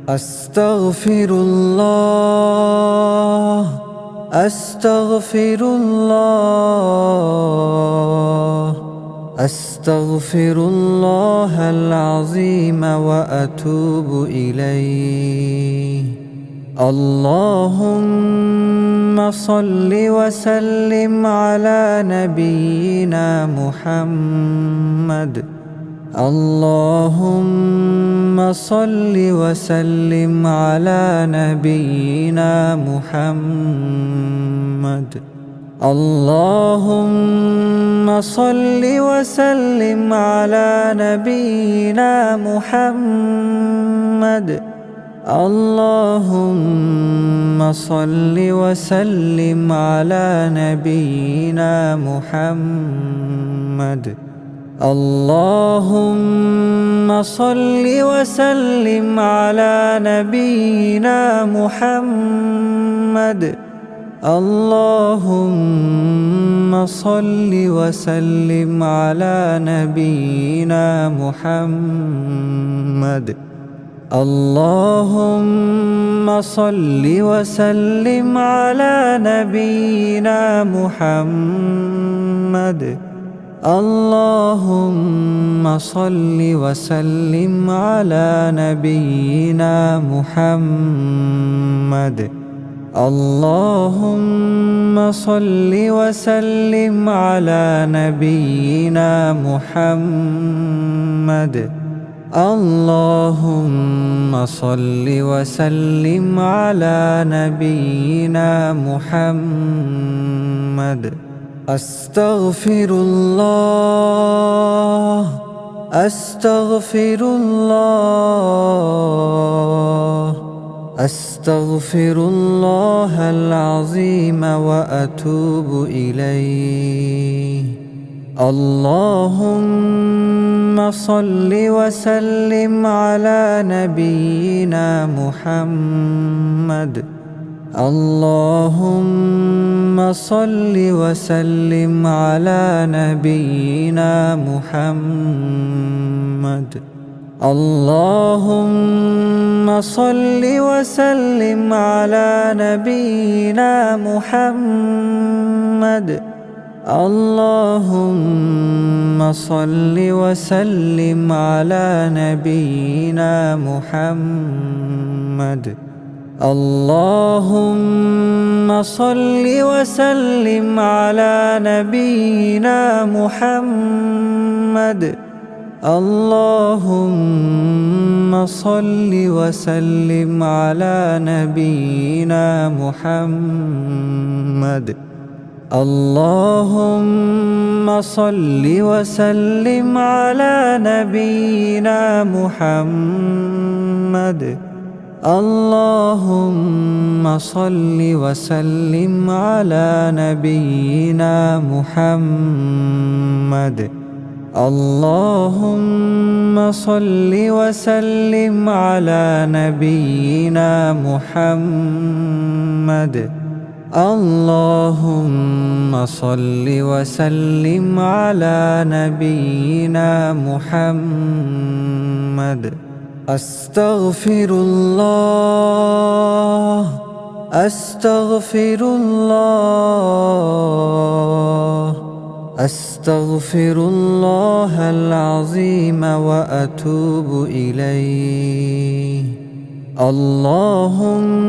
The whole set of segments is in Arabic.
أستغفر الله أستغفر الله أستغفر الله العظيم وأتوب إليه. اللهم صل وسلم على نبينا محمد. اللهم صل وسلم على نبينا محمد. اللهم صل وسلم على نبينا محمد. اللهم صل وسلم على نبينا محمد. اللهم صل وسلم على نبينا محمد. اللهم صل وسلم على نبينا محمد. اللهم صل وسلم على نبينا محمد. اللهم صل وسلم على نبينا محمد. اللهم صل وسلم على نبينا محمد. اللهم صل وسلم على نبينا محمد. أستغفر الله أستغفر الله أستغفر الله العظيم وأتوب إليه. اللهم صل وسلم على نبينا محمد. اللهم صل وسلم على نبينا محمد. اللهم صل وسلم على نبينا محمد. اللهم صل وسلم على نبينا محمد. اللهم صل وسلم على نبينا محمد. اللهم صل وسلم على نبينا محمد. اللهم صل وسلم على نبينا محمد. اللهم صل وسلم على نبينا محمد. اللهم صل وسلم على نبينا محمد. اللهم صل وسلم على نبينا محمد. أستغفر الله أستغفر الله أستغفر الله العظيم وأتوب إليه. اللهم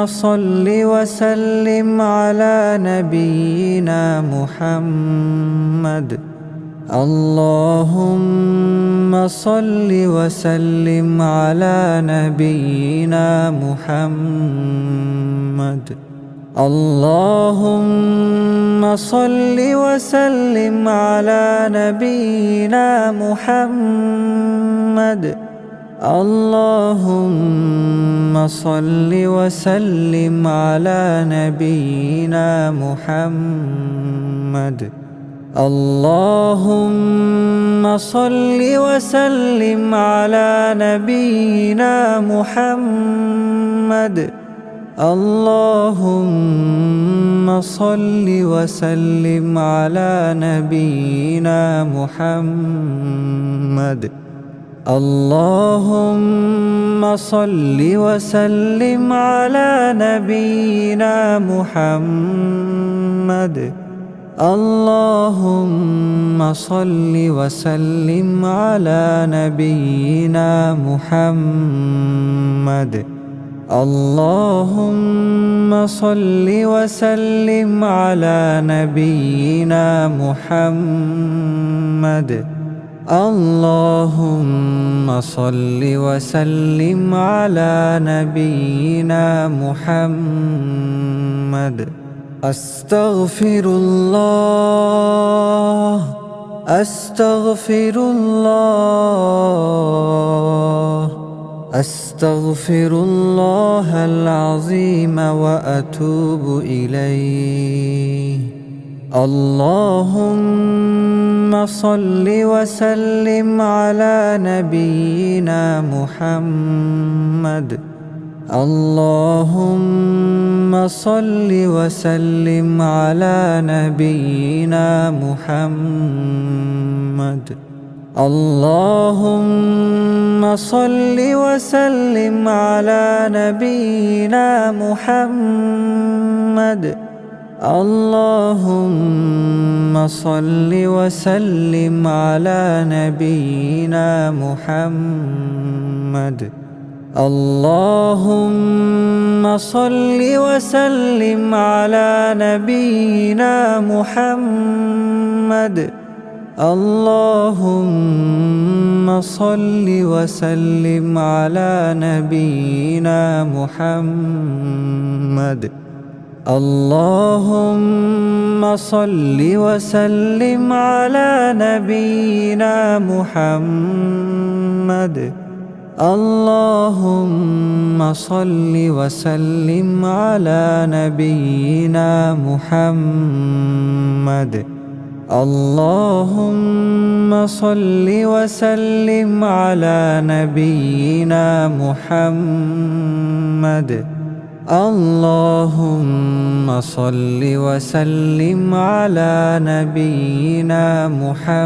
صل وسلم على نبينا محمد. اللهم صل وسلم على نبينا محمد. اللهم صل وسلم على نبينا محمد. اللهم صل وسلم على نبينا محمد. اللهم صل وسلم على نبينا محمد. اللهم صل وسلم على نبينا محمد. اللهم صل وسلم على نبينا محمد. اللهم صل وسلم على نبينا محمد. اللهم صل وسلم على نبينا محمد. اللهم صل وسلم على نبينا محمد. أستغفر الله أستغفر الله أستغفر الله العظيم وأتوب إليه. اللهم صل وسلم على نبينا محمد. اللهم صل وسلم على نبينا محمد. اللهم صل وسلم على نبينا محمد. اللهم صل وسلم على نبينا محمد. اللهم صل وسلم على نبينا محمد. اللهم صل وسلم على نبينا محمد. اللهم صل وسلم على نبينا محمد. اللهم صل وسلم على نبينا محمد. اللهم صل وسلم على نبينا محمد. اللهم صل وسلم على نبينا محمد.